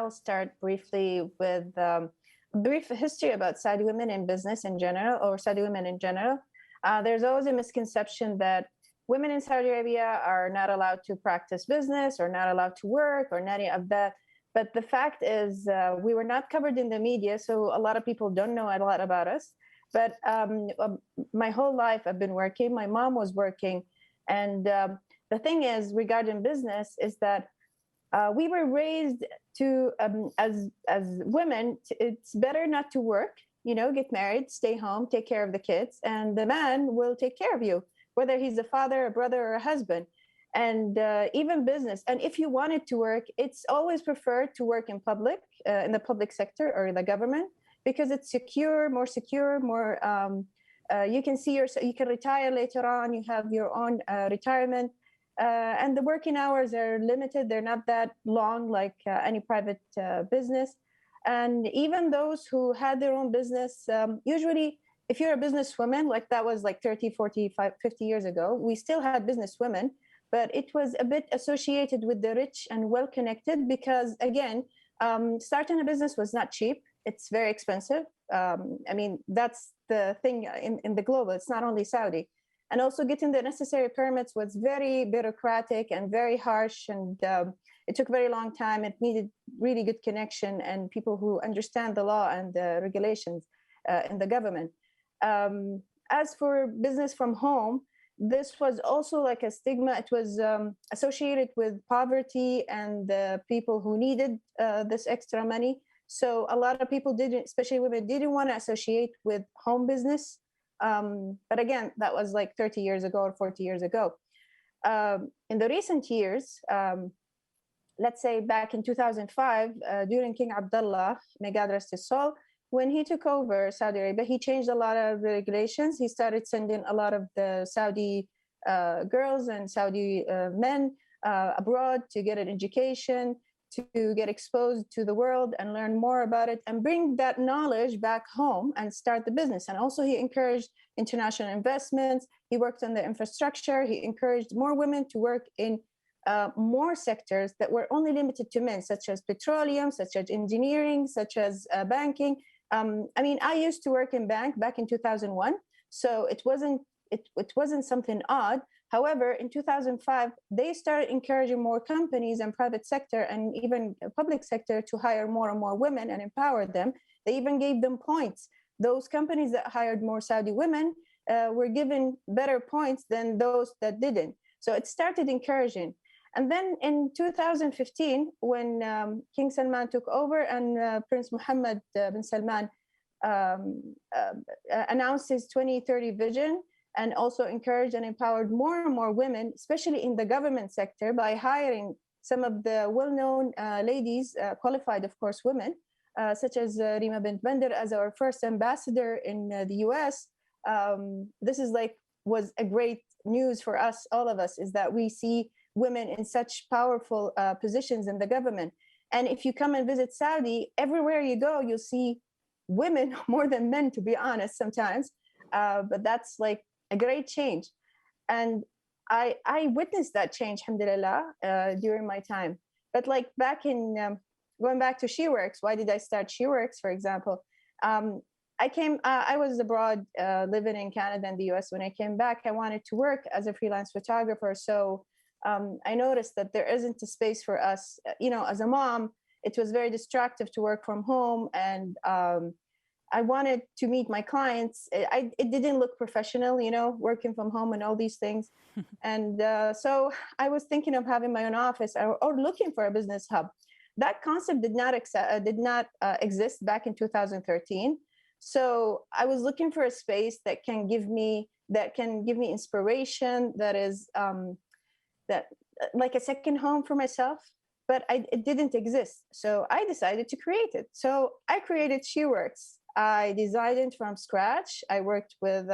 I'll start briefly with a brief history about Saudi women in business in general, or Saudi women in general. There's always a misconception that women in Saudi Arabia are not allowed to practice business or not allowed to work or none of that. But the fact is, we were not covered in the media, so a lot of people don't know a lot about us. But my whole life I've been working. My mom was working. And the thing is, regarding business, is that we were raised to, as women, it's better not to work, get married, stay home, take care of the kids, and the man will take care of you, whether he's a father, a brother, or a husband. And even business. And if you wanted to work, it's always preferred to work in the public sector or the government, because it's secure, more, you can you can retire later on, you have your own retirement. And the working hours are limited. They're not that long like any private business. And even those who had their own business, usually, if you're a businesswoman, like that was like 30, 45, 50 years ago, we still had businesswomen, but it was a bit associated with the rich and well-connected because, again, starting a business was not cheap. It's very expensive. I mean, that's the thing in the global. It's not only Saudi. And also getting the necessary permits was very bureaucratic and very harsh. And it took a very long time. It needed really good connection and people who understand the law and the regulations in the government. As for business from home, this was also like a stigma. It was associated with poverty and the people who needed this extra money. So a lot of people didn't, especially women, didn't want to associate with home business. But again, that was like 30 years ago or 40 years ago. In the recent years, let's say back in 2005, during King Abdullah, may God rest his soul, when he took over Saudi Arabia, he changed a lot of regulations. He started sending a lot of the Saudi girls and Saudi men abroad to get an education, to get exposed to the world and learn more about it and bring that knowledge back home and start the business. And also he encouraged international investments. He worked on the infrastructure. He encouraged more women to work in more sectors that were only limited to men, such as petroleum, such as engineering, such as banking. I mean, I used to work in bank back in 2001, so it wasn't something odd. However, in 2005, they started encouraging more companies and private sector and even public sector to hire more and more women and empower them. They even gave them points. Those companies that hired more Saudi women were given better points than those that didn't. So it started encouraging. And then in 2015, when King Salman took over and Prince Mohammed bin Salman announced his 2030 vision and also encouraged and empowered more and more women, especially in the government sector, by hiring some of the well-known ladies, qualified, of course, women, such as Rima bint Bandar as our first ambassador in the US. This was a great news for us, all of us, is that we see women in such powerful positions in the government. And if you come and visit Saudi, everywhere you go, you'll see women more than men, to be honest, sometimes. But that's like a great change. And I witnessed that change, alhamdulillah, during my time. But like back in, going back to SHEWORKS, why did I start SHEWORKS, for example? I was abroad living in Canada and the US. When I came back, I wanted to work as a freelance photographer. So I noticed that there isn't a space for us. As a mom, it was very distractive to work from home. And I wanted to meet my clients. It didn't look professional, working from home and all these things. And so I was thinking of having my own office or looking for a business hub. That concept did not exist back in 2013. So I was looking for a space that can give me inspiration, that is that like a second home for myself, but it didn't exist. So I decided to create it. So I created SHEWORKS. I designed it from scratch. I worked with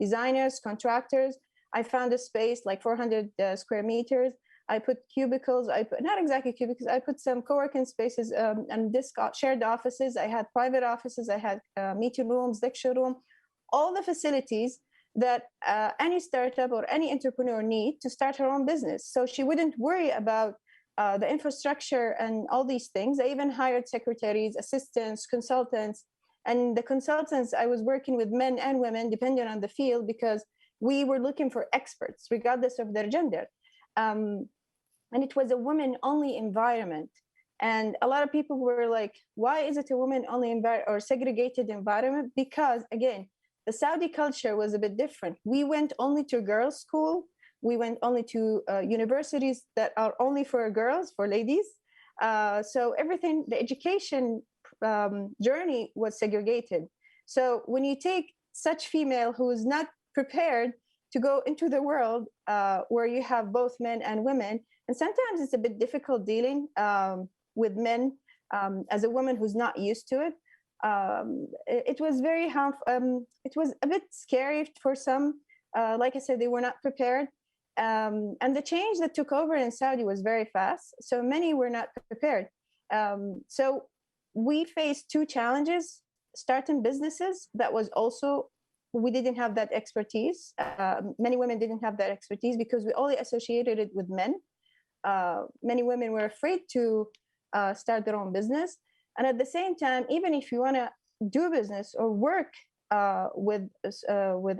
designers, contractors. I found a space like 400 square meters. I put cubicles. Not exactly cubicles. I put some co-working spaces and shared offices. I had private offices. I had meeting rooms, lecture room, all the facilities that any startup or any entrepreneur need to start her own business. So she wouldn't worry about the infrastructure and all these things. I even hired secretaries, assistants, consultants. And the consultants, I was working with men and women, depending on the field, because we were looking for experts, regardless of their gender. And it was a women-only environment. And a lot of people were like, why is it a women-only environment or segregated environment? Because, again, the Saudi culture was a bit different. We went only to girls' school. We went only to universities that are only for girls, for ladies. So everything, the education journey was segregated. So when you take such female who is not prepared to go into the world where you have both men and women, and sometimes it's a bit difficult dealing with men as a woman who's not used to it. It was very harmful. It was a bit scary for some. Like I said, they were not prepared. And the change that took over in Saudi was very fast. So many were not prepared. So we faced two challenges: starting businesses. That was also, we didn't have that expertise. Many women didn't have that expertise because we only associated it with men. Many women were afraid to start their own business. And at the same time, even if you want to do business or work with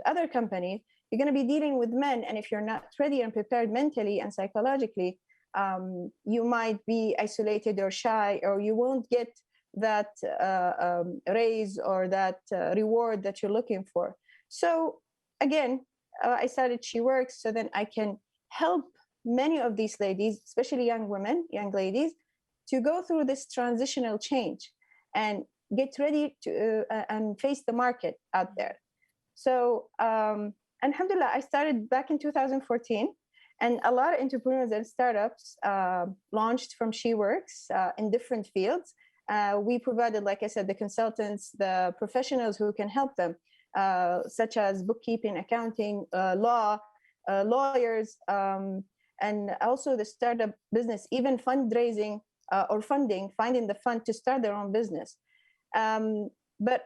other companies, you're going to be dealing with men. And if you're not ready and prepared mentally and psychologically, you might be isolated or shy, or you won't get that raise or that reward that you're looking for. So again, I started SHEWORKS so then I can help many of these ladies, especially young women, young ladies, to go through this transitional change and get ready to and face the market out there. So alhamdulillah, I started back in 2014, and a lot of entrepreneurs and startups launched from SHEWORKS in different fields. We provided, like I said, the consultants, the professionals who can help them, such as bookkeeping, accounting, law, lawyers, and also the startup business, even fundraising or funding, finding the fund to start their own business. But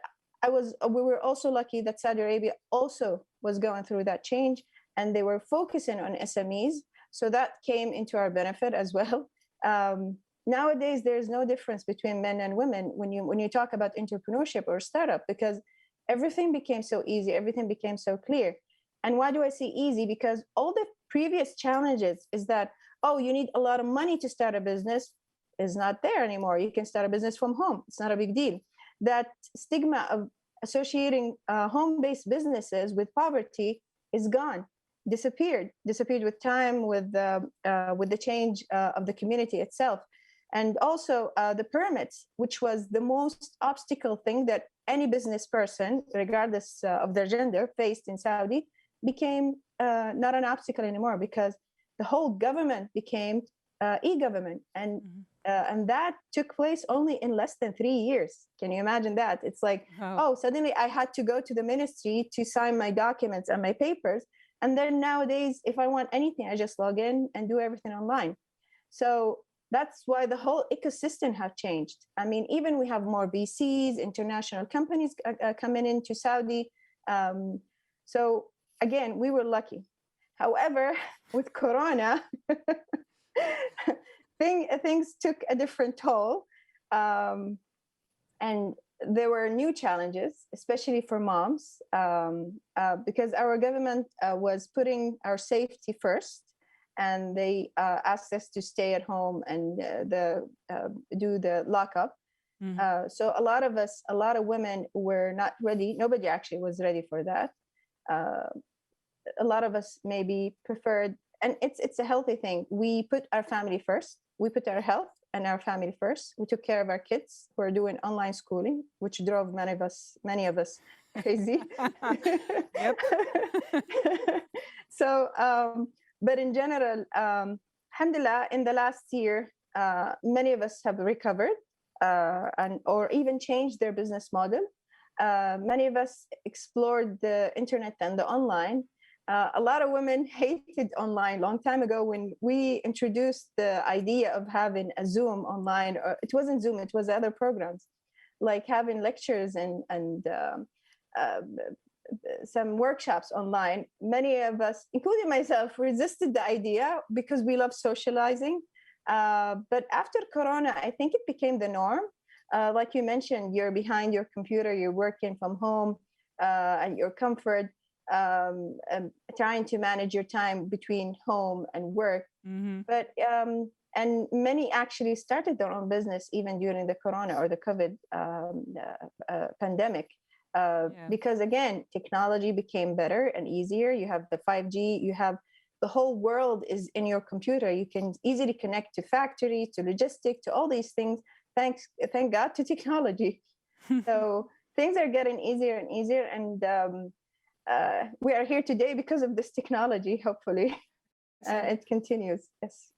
we were also lucky that Saudi Arabia also was going through that change, and they were focusing on SMEs. So that came into our benefit as well. Nowadays, there's no difference between men and women when you talk about entrepreneurship or startup, because everything became so easy, everything became so clear. And why do I say easy? Because all the previous challenges is that, oh, you need a lot of money to start a business, is not there anymore. You can start a business from home. It's not a big deal. That stigma of associating home-based businesses with poverty is gone, disappeared with time, with the change of the community itself. And also the permits, which was the most obstacle thing that any business person, regardless of their gender, faced in Saudi, became not an obstacle anymore, because the whole government became e-government. And that took place only in less than 3 years. Can you imagine that? It's like, oh, suddenly I had to go to the ministry to sign my documents and my papers. And then nowadays, if I want anything, I just log in and do everything online. So that's why the whole ecosystem have changed. I mean, even we have more VCs, international companies coming into Saudi. So again, we were lucky. However, with Corona, things took a different toll. And there were new challenges, especially for moms, because our government was putting our safety first. And they asked us to stay at home and do the lockup. Mm-hmm. So a lot of women were not ready. Nobody actually was ready for that. A lot of us maybe preferred, and it's a healthy thing. We put our family first. We put our health and our family first. We took care of our kids who are doing online schooling, which drove many of us crazy. Yep. So, but in general, alhamdulillah, in the last year, many of us have recovered or even changed their business model. Many of us explored the internet and the online. A lot of women hated online long time ago when we introduced the idea of having a Zoom online. Or it wasn't Zoom, it was other programs, like having lectures and some workshops online. Many of us, including myself, resisted the idea because we love socializing. But after Corona, I think it became the norm. Like you mentioned, you're behind your computer, you're working from home at your comfort, trying to manage your time between home and work. Mm-hmm. But and many actually started their own business even during the Corona or the COVID pandemic. Yeah. Because again, technology became better and easier. You have the 5G, you have the whole world is in your computer. You can easily connect to factories, to logistics, to all these things. Thank God to technology. So things are getting easier and easier, and we are here today because of this technology. Hopefully, So it continues. Yes.